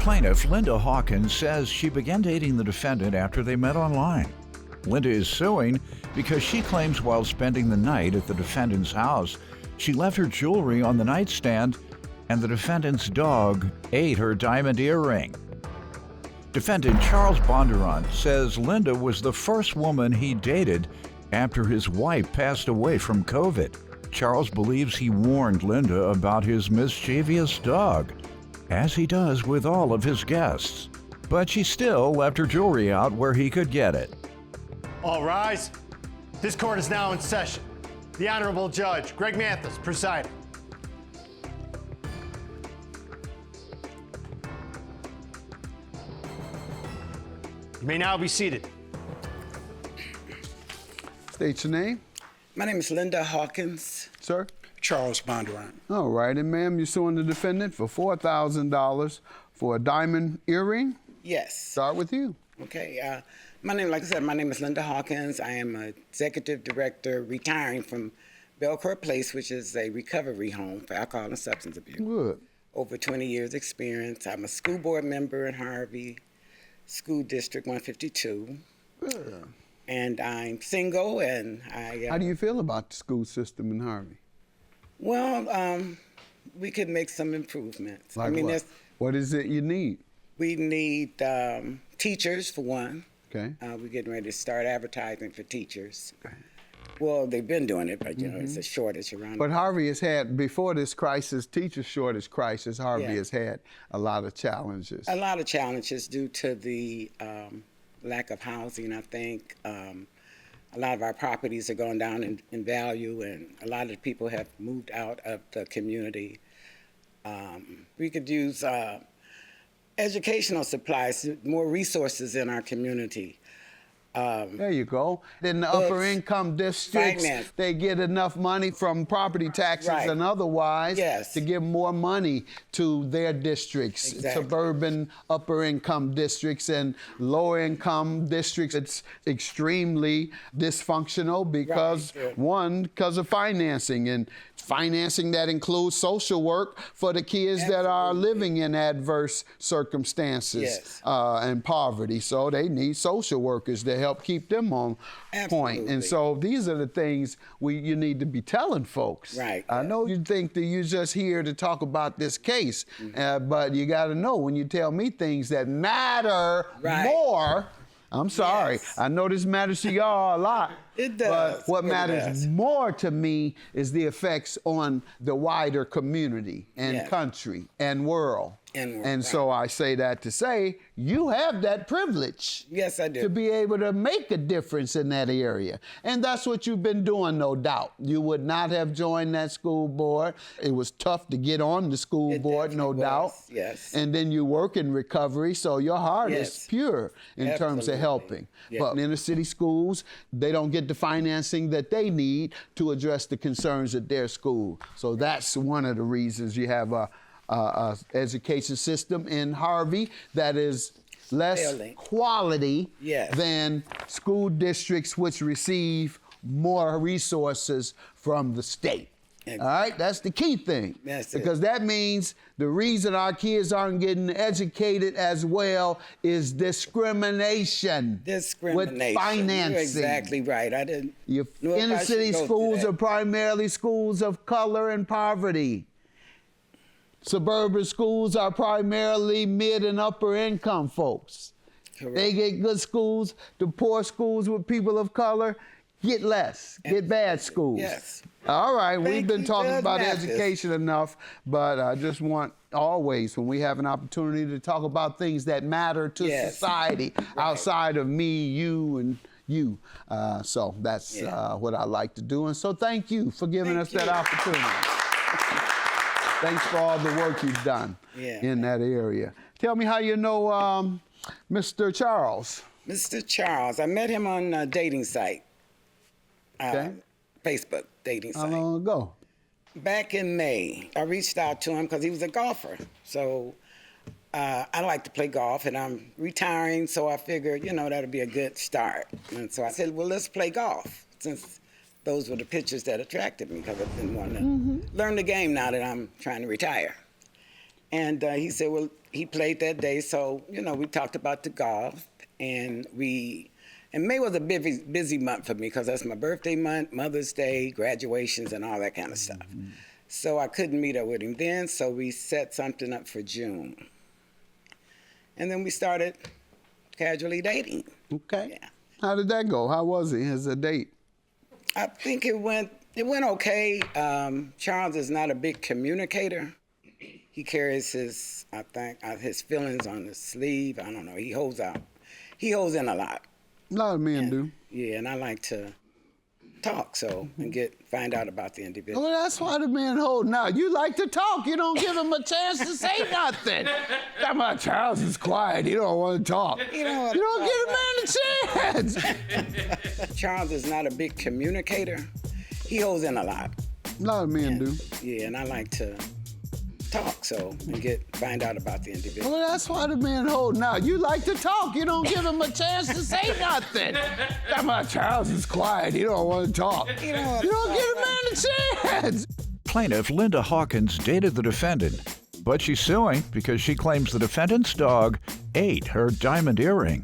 Plaintiff Linda Hawkins says she began dating the defendant after they met online. Linda is suing because she claims while spending the night at the defendant's house, she left her jewelry on the nightstand and the defendant's dog ate her diamond earring. Defendant Charles Bondurant says Linda was the first woman he dated after his wife passed away from COVID. Charles believes he warned Linda about his mischievous dog, as he does with all of his guests. But she still left her jewelry out where he could get it. All rise. This court is now in session. The Honorable Judge Greg Mathis presiding. You may now be seated. State your name. My name is Linda Hawkins. Sir? Charles Bondurant. All right, and ma'am, you're suing the defendant for $4,000 for a diamond earring? Yes. Start with you. Okay. Like I said, my name is Linda Hawkins. I am an executive director retiring from Belcourt Place, which is a recovery home for alcohol and substance abuse. Good. Over 20 years experience. I'm a school board member in Harvey School District 152. Good. And I'm single, and I... How do you feel about the school system in Harvey? Well, we could make some improvements. Like what? What is it you need? We need teachers, for one. Okay. We're getting ready to start advertising for teachers. Okay. Well, they've been doing it, but, you know, it's a shortage around. But Harvey has had, before this crisis, teacher shortage crisis, Harvey has had a lot of challenges. A lot of challenges due to the lack of housing, I think. A lot of our properties are going down in value, and a lot of people have moved out of the community. We could use educational supplies, more resources in our community. There you go. In the upper income districts, they get enough money from property taxes and otherwise to give more money to their districts, suburban upper income districts and lower income districts. It's extremely dysfunctional because, one, because of financing, and financing that includes social work for the kids that are living in adverse circumstances and poverty. So they need social workers to help keep them on point. And so these are the things you need to be telling folks. Right. I know you think that you're just here to talk about this case, but you got to know when you tell me things that matter more. I'm sorry. Yes. I know this matters to y'all a lot. It does. But what matters more to me is the effects on the wider community and country and world. And so I say that to say, you have that privilege. Yes, I do. To be able to make a difference in that area. And that's what you've been doing, no doubt. You would not have joined that school board. It was tough to get on the school board, no doubt. Yes. And then you work in recovery, so your heart is pure in terms of helping. But in inner city schools, they don't get the financing that they need to address the concerns at their school. So that's one of the reasons you have a education system in Harvey that is less quality than school districts which receive more resources from the state. All right, that's the key thing. Because that means the reason our kids aren't getting educated as well is discrimination. With financing. You're exactly right. I didn't know inner city schools are primarily schools of color and poverty. Suburban schools are primarily mid and upper income folks. Correct. They get good schools. The poor schools with people of color get less, get bad schools. Yes. All right, we've been talking about education enough, but I just want always, when we have an opportunity to talk about things that matter to society outside of me, you, and you. So that's what I like to do. And so thank you for giving us that opportunity. Thanks for all the work you've done in that area. Tell me how you know Mr. Charles. Mr. Charles, I met him on a dating site. Facebook dating site. How long ago? Back in May. I reached out to him because he was a golfer. So I like to play golf, and I'm retiring, so I figured, you know, that'd be a good start. And so I said, well, let's play golf, since those were the pictures that attracted me, because I didn't want to learn the game now that I'm trying to retire. And he said, well, he played that day, so, you know, we talked about the golf, and May was a busy month for me because that's my birthday month, Mother's Day, graduations, and all that kind of stuff. So I couldn't meet up with him then, so we set something up for June. And then we started casually dating. Okay. Yeah. How did that go? How was it as a date? I think it went okay. Charles is not a big communicator. He carries his feelings on his sleeve. I don't know. He holds in a lot. A lot of men do. Yeah, and I like to talk and find out about the individual. Well, that's why the men hold now. You like to talk. You don't give him a chance to say nothing. That my Charles is quiet. He don't want to talk. You don't give a man a chance. Charles is not a big communicator. He holds in a lot. A lot of men do. Yeah, and I like to talk and find out about the individual. Well, that's why the men hold now. You like to talk. You don't give him a chance to say nothing. That my Charles is quiet. He don't want to talk. You don't give a man a chance. Plaintiff Linda Hawkins dated the defendant, but she's suing because she claims the defendant's dog ate her diamond earring.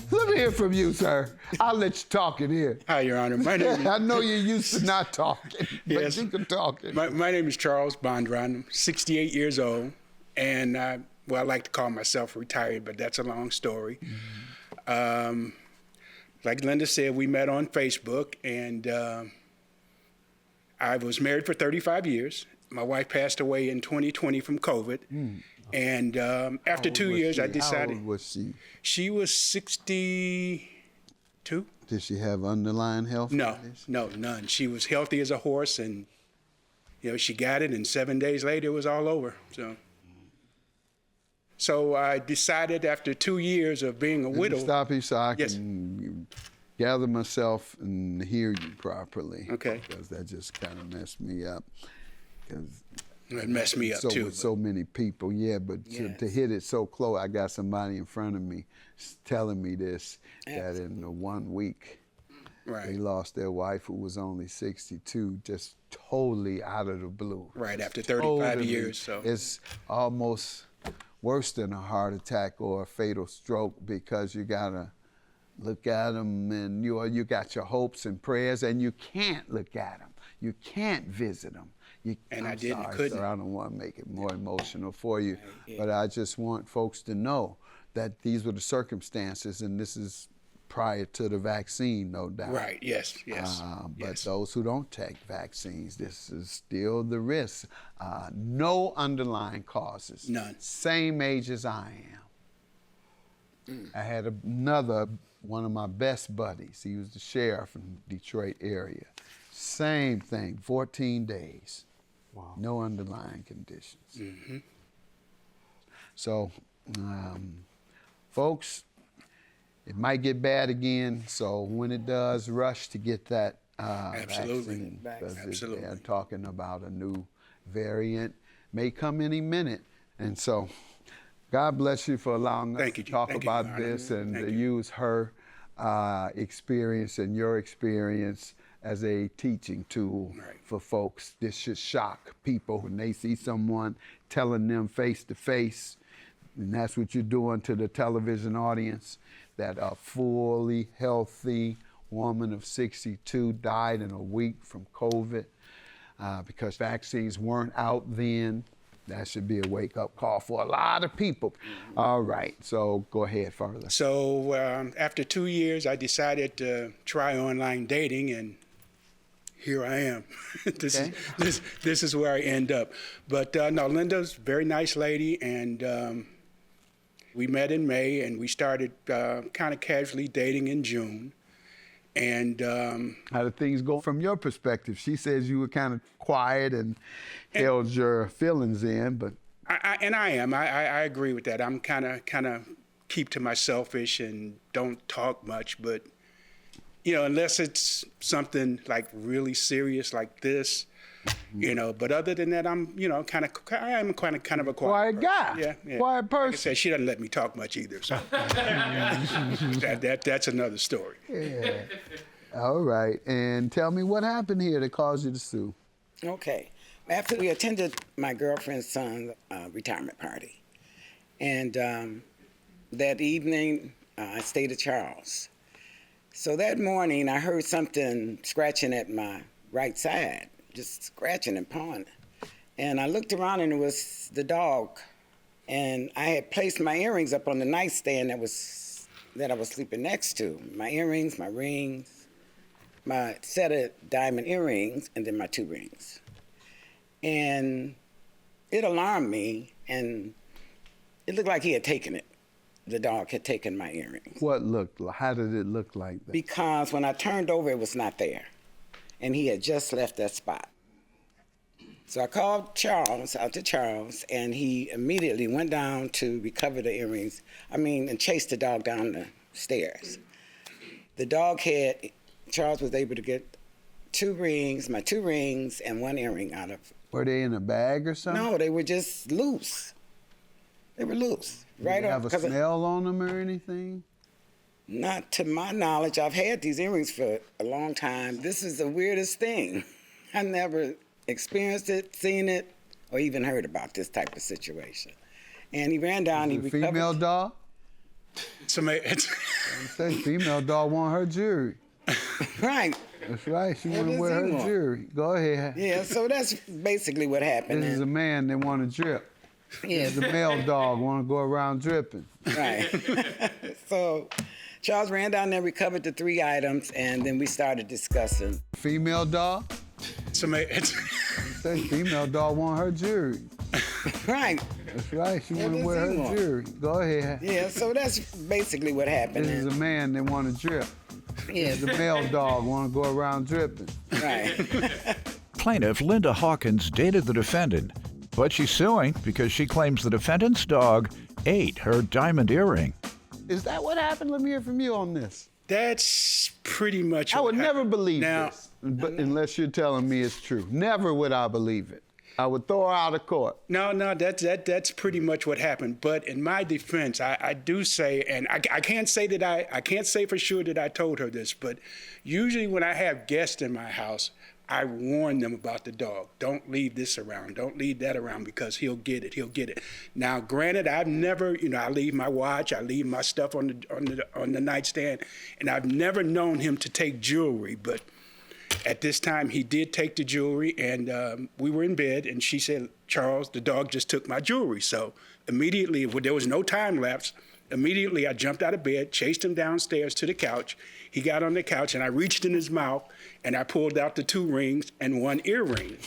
Let me hear from you, sir. I'll let you talk in here. Hi, Your Honor. My name is... I know you're used to not talking, but Yes. you can talk. My name is Charles Bondron. I'm 68 years old, and I like to call myself retired, but that's a long story. Like Linda said, we met on Facebook, and I was married for 35 years. My wife passed away in 2020 from COVID. And after 2 years, I decided... How old was she? She was 62. Did she have underlying health conditions? No, none. She was healthy as a horse, and she got it, and 7 days later, it was all over. So I decided after 2 years of being a widow... Stop you so I Yes. can gather myself and hear you properly. Okay. Because that just kind of messed me up. It messed me up, too. With so many people, yeah, but to hit it so close, I got somebody in front of me telling me this, that in 1 week, they lost their wife who was only 62, just totally out of the blue. Right, after 35 years. So it's almost worse than a heart attack or a fatal stroke because you gotta look at them and you got your hopes and prayers and you can't look at them. You can't visit them. And I Sir, couldn't. I don't want to make it more emotional for you, but I just want folks to know that these were the circumstances, and this is prior to the vaccine, no doubt. Right, yes. But those who don't take vaccines, this is still the risk. No underlying causes. None. Same age as I am. I had one of my best buddies. He was the sheriff in the Detroit area. Same thing, 14 days. Wow. No underlying conditions. So, folks, it might get bad again. So when it does, rush to get that vaccine. Absolutely. They're talking about a new variant, may come any minute. And so, God bless you for allowing us to talk about this and to use her experience and your experience as a teaching tool for folks. This should shock people when they see someone telling them face to face, and that's what you're doing to the television audience, that a fully healthy woman of 62 died in a week from COVID because vaccines weren't out then. That should be a wake-up call for a lot of people. All right, so go ahead further. So after 2 years, I decided to try online dating, and here I am. This is where I end up. But no, Linda's a very nice lady, and we met in May, and we started kind of casually dating in June. And how did things go from your perspective? She says you were kind of quiet and held your feelings in, but I am. I agree with that. I'm kind of keep to myself-ish and don't talk much, but unless it's something like really serious like this, but other than that, I'm kind of a quiet guy. Yeah. Quiet person. Like I said, she doesn't let me talk much either, so that's another story. Yeah. All right, and tell me what happened here that caused you to sue. Okay. After we attended my girlfriend's son's retirement party. And that evening, I stayed at Charles. So that morning, I heard something scratching at my right side, just scratching and pawing. And I looked around, and it was the dog. And I had placed my earrings up on the nightstand that I was sleeping next to. My earrings, my rings, my set of diamond earrings, and then my 2 rings. And it alarmed me, and it looked like he had taken it. The dog had taken my earrings. How did it look like that? Because when I turned over, it was not there. And he had just left that spot. So I called Charles, out to Charles, and he immediately went down to recover the earrings. and chased the dog down the stairs. Charles was able to get 2 rings, my 2 rings, and 1 earring out of. Were they in a bag or something? No, they were just loose. They were loose. Did they have a smell on them or anything? Not to my knowledge. I've had these earrings for a long time. This is the weirdest thing. I never experienced it, seen it, or even heard about this type of situation. And he ran down, he recovered. Female dog? Say female dog want her jewelry. Right. That's right, she want to wear her jewelry. Go ahead. Yeah, so that's basically what happened. This is a man that want to drip. Yeah. This is a male dog want to go around dripping. Right. So Charles ran down there, recovered the 3 items, and then we started discussing. Female dog? Say female dog want her jewelry. Right. That's right, she want to wear her jewelry. Go ahead. Yeah, so that's basically what happened. This is a man that want to drip. Yeah. The male dog want to go around dripping. Right. Plaintiff Linda Hawkins dated the defendant, but she's suing because she claims the defendant's dog ate her diamond earring. Is that what happened? Let me hear from you on this. That's pretty much I what would happened. never believe Now, this, but unless you're telling me it's true. Never would I believe it. I would throw her out of court. No, that's pretty much what happened. But in my defense, I do say, and I can't say that I can't say for sure that I told her this, but usually when I have guests in my house, I warn them about the dog. Don't leave this around. Don't leave that around because he'll get it. He'll get it. Now, granted, I've never, I leave my watch, I leave my stuff on the nightstand, and I've never known him to take jewelry, but at this time, he did take the jewelry, and we were in bed, and she said, Charles, the dog just took my jewelry. So immediately, there was no time lapse, immediately I jumped out of bed, chased him downstairs to the couch. He got on the couch, and I reached in his mouth, and I pulled out the 2 rings and 1 earring.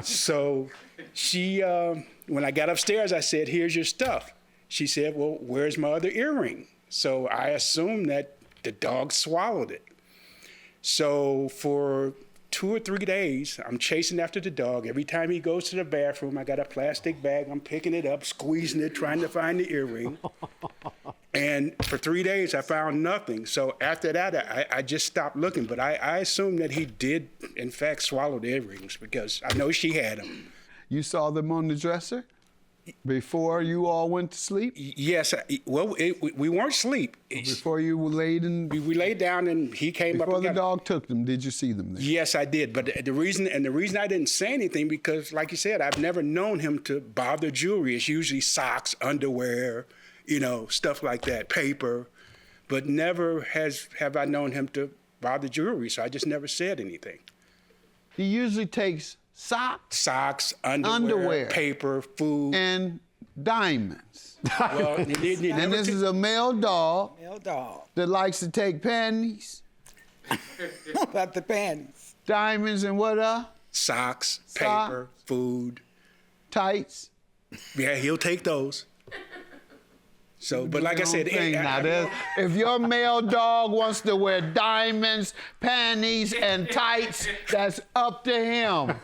So she, when I got upstairs, I said, here's your stuff. She said, well, where's my other earring? So I assumed that the dog swallowed it. So for 2 or 3 days, I'm chasing after the dog. Every time he goes to the bathroom, I got a plastic bag. I'm picking it up, squeezing it, trying to find the earring. And for 3 days, I found nothing. So after that, I just stopped looking. But I assumed that he did, in fact, swallow the earrings because I know she had them. You saw them on the dresser before you all went to sleep? Yes. Well, we weren't asleep. Before you laid in? We laid down and he came up. Before the dog took them, did you see them there? Yes, I did. But the reason I didn't say anything because, like you said, I've never known him to bother jewelry. It's usually socks, underwear, stuff like that, paper. But never have I known him to bother jewelry. So I just never said anything. He usually takes socks, underwear, paper, food, and diamonds. Well, and this is a male dog. That likes to take panties. What about the panties? Diamonds and what? Socks, paper, food, tights. Yeah, he'll take those. So, but like I said, if your male dog wants to wear diamonds, panties, and tights, that's up to him.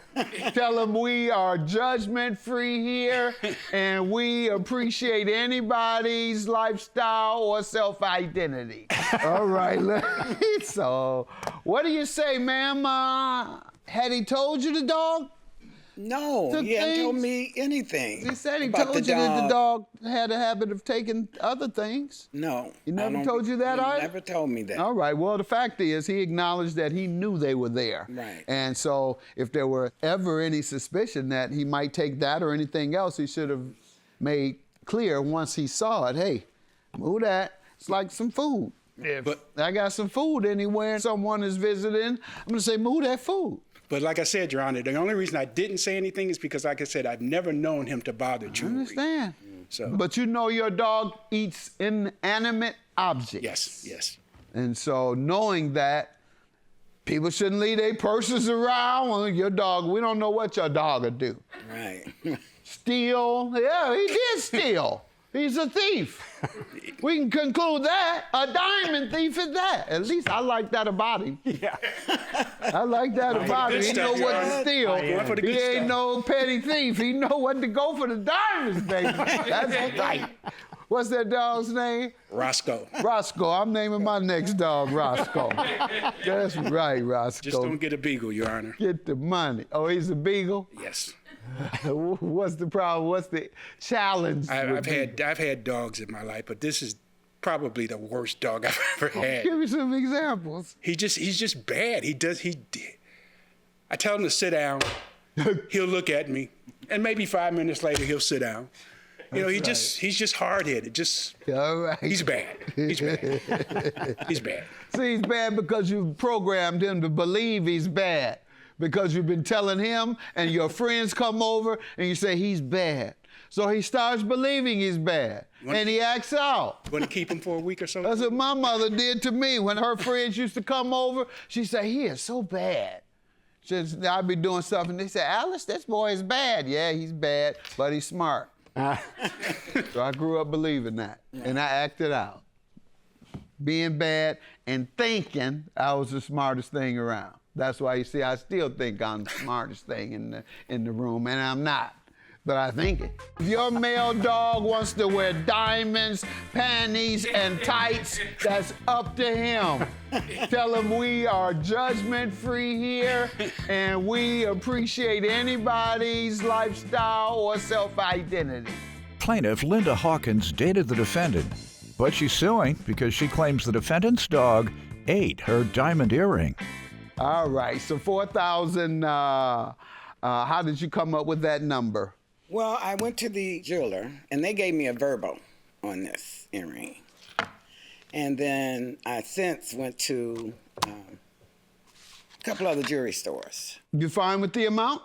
Tell him we are judgment-free here, and we appreciate anybody's lifestyle or self-identity. All right, so what do you say, ma'am? Had he told you the dog No, he hadn't told me anything. He said he about told you that the dog had a habit of taking other things. No. He never told you that, He never told me that. All right. Well, the fact is, he acknowledged that he knew they were there. Right. And so, if there were ever any suspicion that he might take that or anything else, he should have made clear once he saw it. Hey, move that. It's like some food. If I got some food anywhere someone is visiting, I'm going to say, move that food. But like I said, Your Honor, the only reason I didn't say anything is because, like I said, I've never known him to bother jewelry. I understand. So. But you know your dog eats inanimate objects. Yes, yes. And so knowing that, people shouldn't leave their purses around. Well, your dog, we don't know what your dog will do. Right. Steal. Yeah, he did steal. He's a thief. We can conclude that. A diamond thief is that. At least I like that about him. Yeah. I like that about him. He know what to steal. He ain't no petty thief. He know what to go for the diamonds, baby. That's right. What's that dog's name? Roscoe. Roscoe. I'm naming my next dog Roscoe. That's right, Roscoe. Just don't get a beagle, Your Honor. Get the money. Oh, he's a beagle? Yes. What's the problem? What's the challenge? I've had dogs in my life, but this is probably the worst dog I've ever had. Give me some examples. He's just bad. I tell him to sit down. He'll look at me, and maybe 5 minutes later he'll sit down. You know, he's just hard-headed. All right. He's bad. He's bad. He's bad. See, he's bad because you programmed him to believe he's bad. Because you've been telling him and your friends come over and you say he's bad. So he starts believing he's bad and he acts out. Want to keep him for a week or so? That's what my mother did to me. When her friends used to come over, she'd say, he is so bad. I'd be doing stuff and they say, Alice, this boy is bad. Yeah, he's bad, but he's smart. So I grew up believing that and I acted out. Being bad and thinking I was the smartest thing around. That's why you see I still think I'm the smartest thing in the room, and I'm not, but I think it. If your male dog wants to wear diamonds, panties, and tights, that's up to him. Tell him we are judgment-free here, and we appreciate anybody's lifestyle or self-identity. Plaintiff Linda Hawkins dated the defendant, but she's suing because she claims the defendant's dog ate her diamond earring. All right, so 4,000, how did you come up with that number? Well, I went to the jeweler, and they gave me a verbal on this earring. And then I since went to a couple other jewelry stores. You fine with the amount?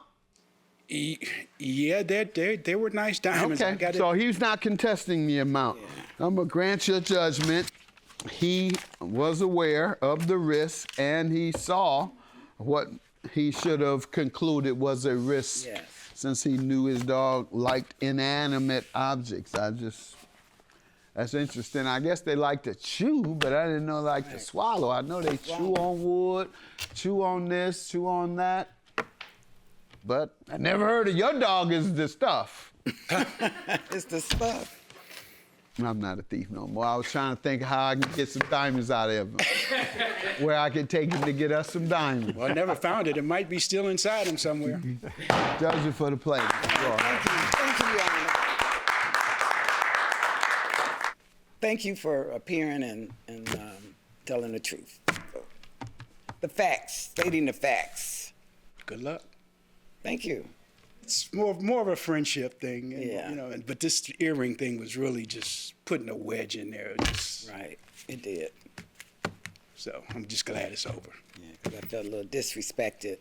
Yeah, they were nice diamonds. Okay, so he's not contesting the amount. Yeah. I'm going to grant your judgment. He was aware of the risk, and he saw what he should have concluded was a risk, since he knew his dog liked inanimate objects. That's interesting. I guess they like to chew, but I didn't know they like to swallow. I know they chew on wood, chew on this, chew on that. But I never heard of your dog is the stuff. It's the stuff. I'm not a thief no more. I was trying to think how I can get some diamonds out of him. Where I could take him to get us some diamonds. Well, I never found it. It might be still inside him somewhere. Judge it for the play. Thank you, Your Honor. Thank you for appearing and telling the truth. The facts, stating the facts. Good luck. Thank you. It's more of a friendship thing, and, yeah. You know. But this earring thing was really just putting a wedge in there. Right, it did. So I'm just glad it's over. Yeah, because I felt a little disrespected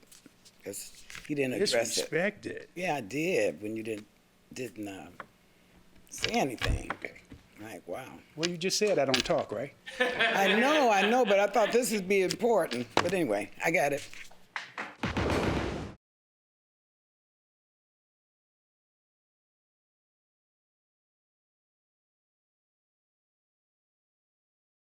because he didn't address it. Disrespected? Yeah, I did when you didn't say anything. Okay. Like, wow. Well, you just said I don't talk, right? I know, but I thought this would be important. But anyway, I got it.